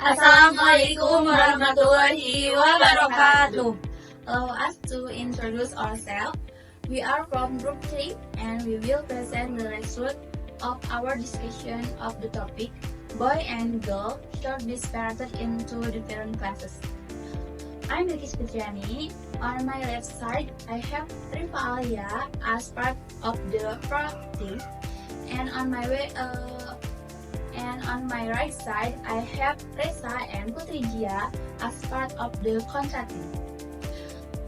Assalamualaikum warahmatullahi wabarakatuh. Allow us to introduce ourselves. We are from Group 3 and we will present the result of our discussion of the topic boy and girl should be separated into different classes. I'm Bilkis Fitriani. On my left side, I have Rifa Alia as part of the pro team, and on my right side, I have Reza and Putri Jia as part of the contra team.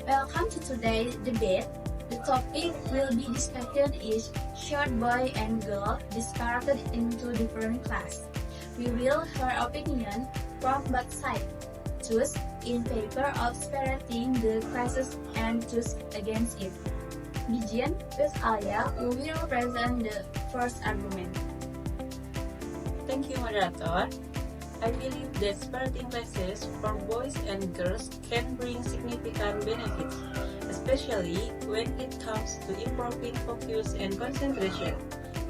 Welcome to today's debate. The topic will be discussed is should boy and girl be separated into different classes. We will hear opinion from both sides. Choose in favor of separating the classes and choose against it. Begin with Alia, who will present the first argument. Thank you, moderator. I believe that separating classes for boys and girls can bring significant benefits, especially when it comes to improving focus and concentration.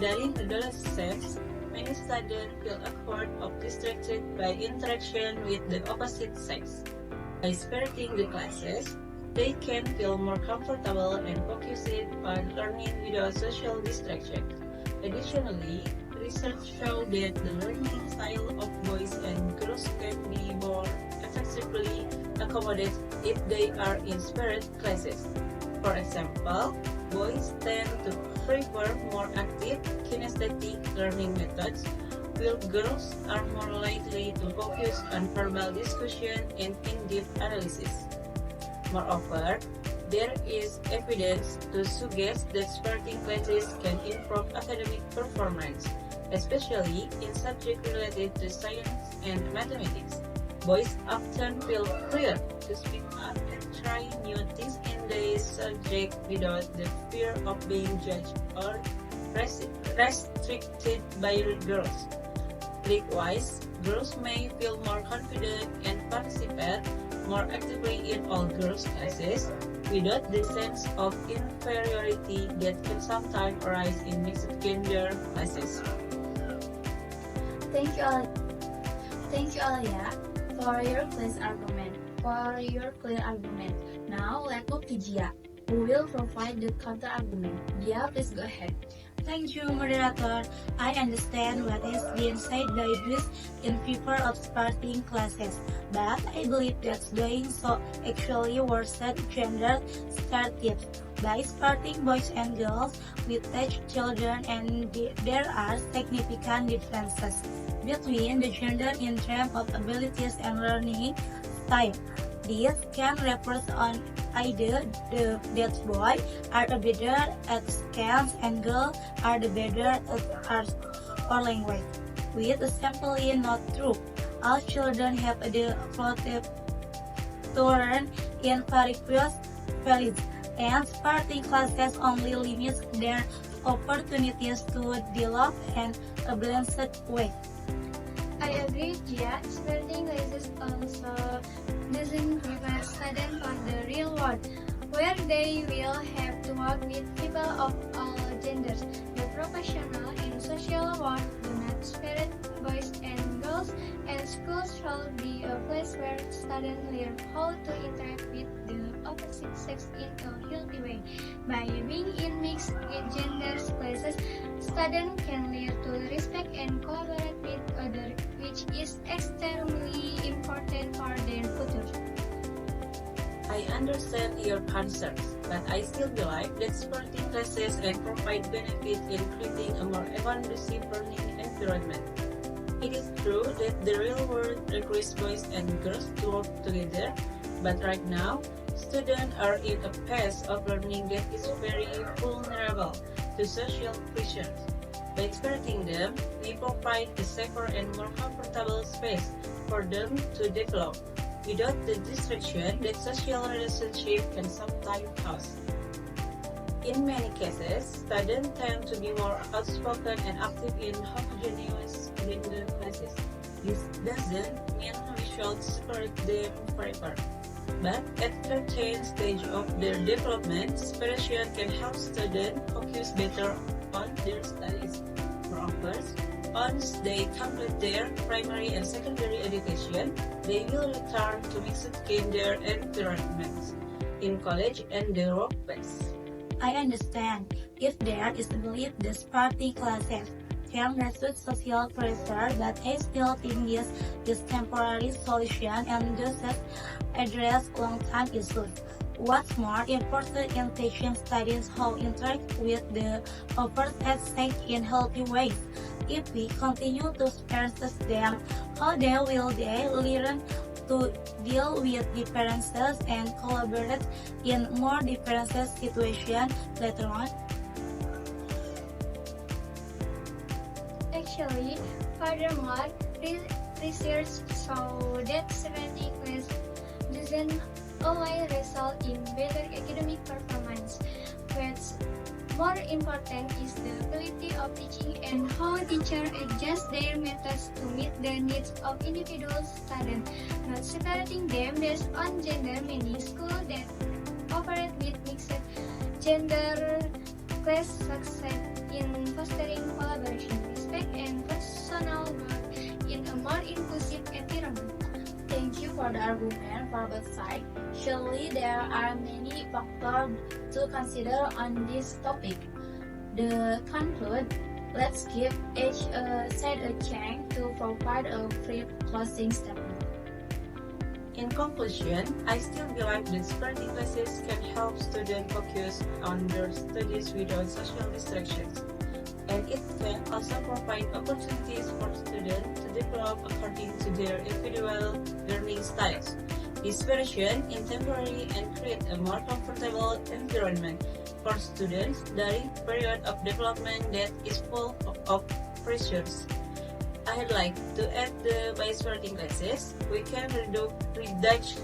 During adolescence, many students feel awkward or distracted by interaction with the opposite sex. By separating the classes, they can feel more comfortable and focused on learning without social distraction. Additionally, research shows that the learning style of boys and girls can be more effectively accommodated if they are in separate classes. For example, boys tend to prefer more active, kinesthetic learning methods, while girls are more likely to focus on verbal discussion and in-depth analysis. Moreover, there is evidence to suggest that separating classes can improve academic performance, especially in subjects related to science and mathematics. Boys often feel freer to speak up and try new things in the subject without the fear of being judged or restricted by girls. Likewise, girls may feel more confident and participate more actively in all girls' classes without the sense of inferiority that can sometimes arise in mixed gender classes. Thank you, Alia, for your clear argument. Now let's move to Jia, who will provide the counter argument. Jia, please go ahead. Thank you, moderator. I understand what is being said by Bruce in favor of separating classes, but I believe that doing so actually worsens gender stereotypes. By separating boys and girls, we teach children and there are significant differences between the gender in terms of abilities and learning style. This can refer on either that boys are better at science and girls are better at arts or language, which is simply not true. All children have the opportunity to learn in various fields, and separating classes only limits their opportunities to develop in a balanced way. I agree, Jia. Separating classes also doesn't prepare students for the real world, where they will have to work with people of all genders. The professional and social world do not separate boys and girls, and schools should be a place where students learn how to interact with the opposite sex in a healthy way. By being in mixed gender classes, students can learn to respect and collaborate with others, which is extremely important for their future. I understand your concerns, but I still believe that separating classes and provide benefit in creating a more conducive learning environment. It is true that the real world requires boys and girls to work together, but right now, students are in a phase of learning that is very vulnerable to social pressures. By separating them, we provide a safer and more comfortable space for them to develop, without the distraction that social relationships can sometimes cause. In many cases, students tend to be more outspoken and active in homogeneous gender classes. This doesn't mean we should separate them forever, but at certain stage of their development, separation can help students focus better on their studies. Moreover, Once they complete their primary and secondary education, they will return to mixed gender environments in college and the workplace. I understand. If there is a belief that starting classes can reduce social pressure, but I still think this is temporary solution and doesn't address long-term issues. What's more important in teaching studies how interact with the opposite sex in healthy ways. If we continue to stress them, how will they learn to deal with differences and collaborate in more different situations later on? Actually, furthermore, research show that spending class doesn't always result in better academic performance. What's more important is the quality of teaching and how teachers adjust their methods to meet the needs of individual students, not separating them based on gender. Many schools that operate with mixed gender class succeed in fostering collaboration, respect, and personal growth in a more inclusive environment. Thank you for the argument for both sides. Surely there are many factors to consider on this topic. To conclude, let's give each side a chance to provide a brief closing statement. In conclusion, I still believe that spiriting classes can help students focus on their studies without social distractions, and it can also provide opportunities for students to develop according to their individual learning styles. Inspiration in temporary and create a more comfortable environment for students during period of development that is full of pressures. I'd like to add that by spiriting classes, we can reduce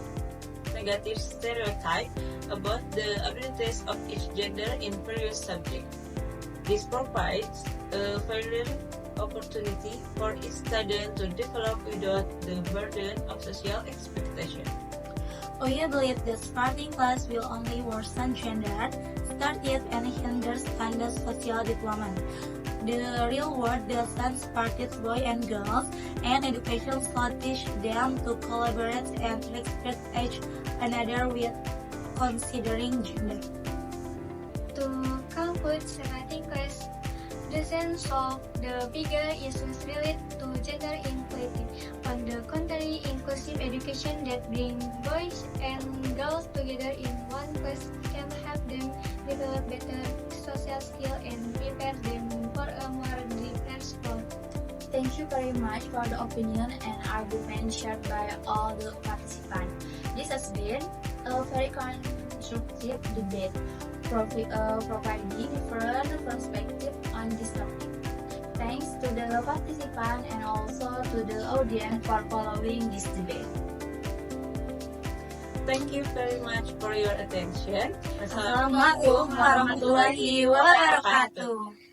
negative stereotype about the abilities of each gender in various subjects. This provides a fairer opportunity for each student to develop without the burden of social expectation. We believe that starting class will only worsen gender studies and hinder standard social development. The real world doesn't separate boys and girls, and education should teach them to collaborate and respect each another with considering gender. To conclude, separating class doesn't solve the bigger issues related to gender equality. On the contrary, inclusive education that brings boys and girls together in one class can help them develop better social skills and prepare them for a more diverse world. Thank you very much for the opinion and argument shared by all the participants. This has been a very constructive debate, providing different perspectives on this topic. Thanks to the participants and also to the audience for following this debate. Thank you very much for your attention. Assalamualaikum warahmatullahi wabarakatuh.